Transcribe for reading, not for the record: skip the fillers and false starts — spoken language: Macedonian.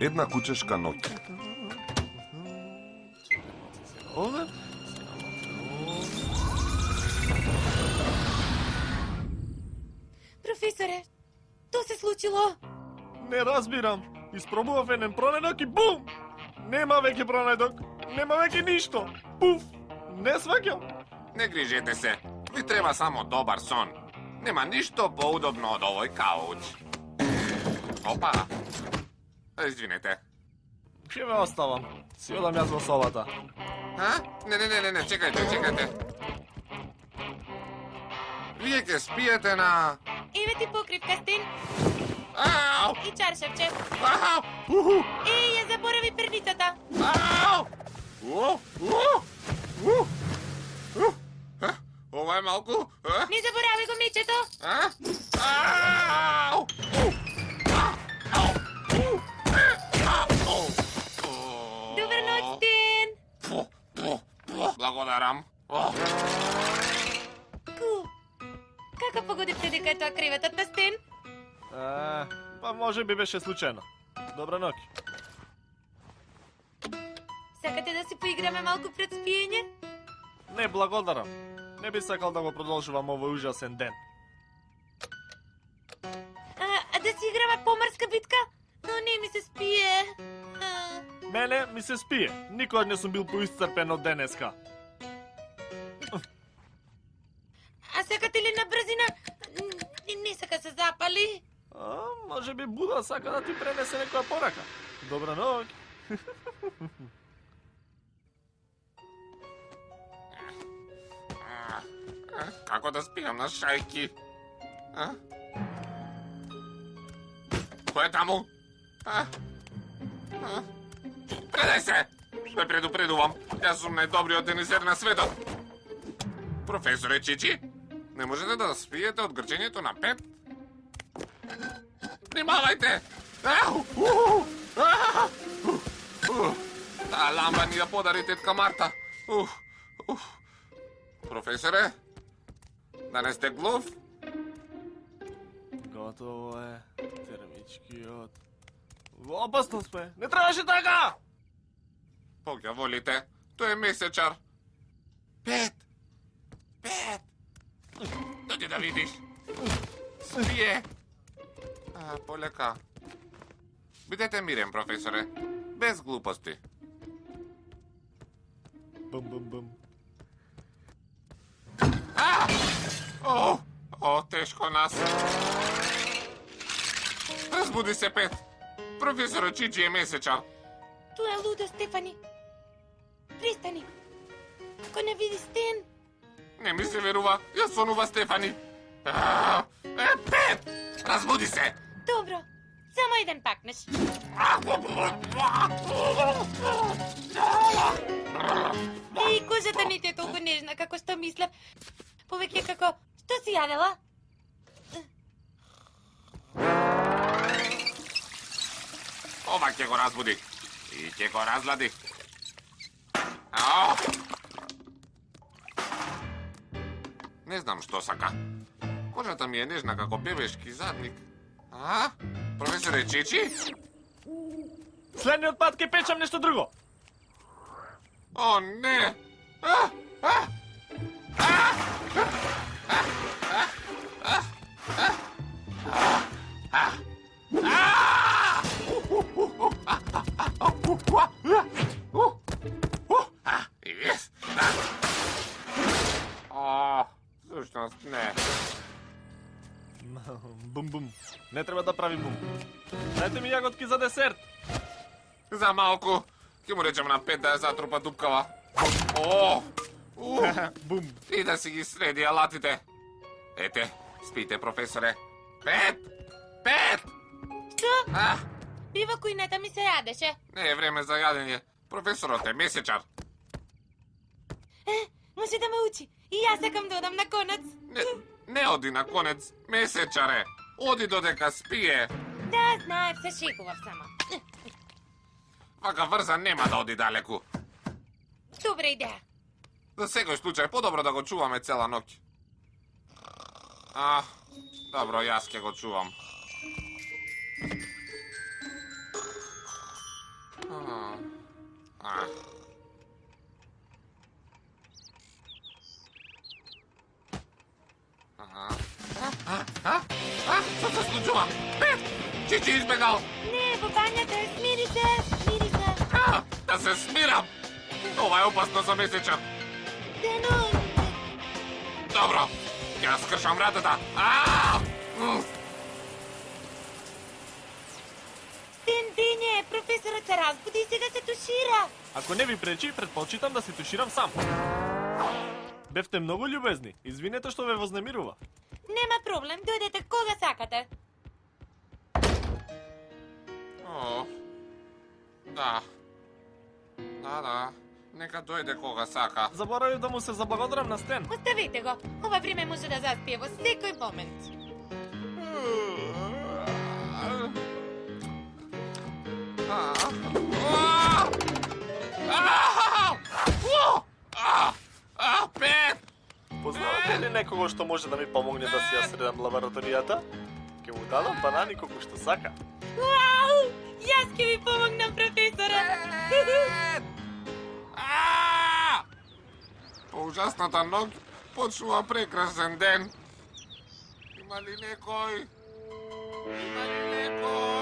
Една кучешка ноќ. Овде? Професоре, то се случило. Не разбирам. Испробував еден пронедок и бум! Нема веќе пронедок. Нема веќе ништо. Пуф! Не сваќам. Не грижете се. Ви треба само добар сон. Нема ништо поудобно од овој кауч. Опа! Извинете. Ќе ве оставам. Си одам јас во собата. А? Не, чекајте. Вие ќе спиете на... Еве ти покривка, Стен, Ау! и чаршавче. Ау! Уху! Еј, ја заборави перницата. Ау! Ова е малку... Не заборави го мечето. Ау! Добра ноќ, Стен. Благодарам. Ку. Како погодивте дека е тоа креветот на Стен? Па може би беше случајно. Добра ноќ. Сакате да си поиграме малку пред спиење? Не, благодарам. Не би сакал да го продолжувам овој ужасен ден. А да си играме поморска битка? Но не ми се спие. Мене ми се спие. Никогаш не сум бил поисцрпен од денеска. А сакате ли на брзина? Не сака се запали. Може би Буда сака да ти пренесе некоја порака. Добра ноќ. Како да спијам на шајки? Кој е таму? Предај се! Ве предупредувам, јас сум најдобриот тенисер на светот. Професоре Чичи, не можете да спиете од грчењето на пет? Внимавајте! Таа ламба ни ја подари тетка Марта. Професоре, да не сте глув? Готово е. Термичкиот. Во опасност сме. Не требаше така! Бога волите, тој е месечар. Пет! Дојди да видиш. Спие. Полека. Бидете мирен, професоре. Без глупости. Бум. Тешко нас. Разбуди се, Пет. Професорот Чичи е месечар. Тоа е луда, Стефани. Пристани. Ако не види Стен. Не ми се верува. Јас сонува Стефани. Пет! Разбуди се! Добро. Само еден пакнеш. Еј, кожата не ти е толку нежна како што мислев. Повеќе како... Што си јадела? Ова ќе го разбуди. И ќе го разлади. Не знам што сака. Кожата ми е нежна како бебешки задник. Професоре Чичи? Следниот пат ќе печам нешто друго. О, не! Всушност не. Бум. Не треба да прави бум. Дайте ми јаготки за десерт. За малку ќе му речем на Пет да ја затрупа дупкава. Бум. И да си ги среди алатите. Ете, спите, професоре. Пет! Што? Бива кујната ми се јадеше. Не е време за јадење. Професорот е месечар. Може да ме учи. И јас сакам да одам на конец. Не оди на конец, месечаре. Оди додека спие. Да, знаев, се шегував само. Вака врза нема да оди далеку. Добра идеја. За секој случај подобро да го чуваме цела ноќ. Добро, јас ќе го чувам. Što se slučува? Pet! Čiči izbegao! Не, бабањата, смири се, смири се. Da se smiram! Ова je opasno za mesečak. Дену, Dobro, ja skršam vratata. Стен дење, професорот се разбуди и сега се тушира. Ако не ви пречи, предпочитам да се туширам сам. Бевте многу љубезни. Извинете што ве вознемирува. Нема проблем, дојдете кога сакате. O, da. Da. Neka dojde koga saka. Заборавив да му се заблагодарам на Стен. Оставете го, ова време може да заспие во секој момент. Pet! Познавате ли некого што може да ми помогне да си ја средам лабораторијата? Ќе му дадам банани колку што сака. Вау! Јас ќе ви помогнам, професоре. По ужасната ног почнува прекрасен ден. Има ли некој? Има ли некој?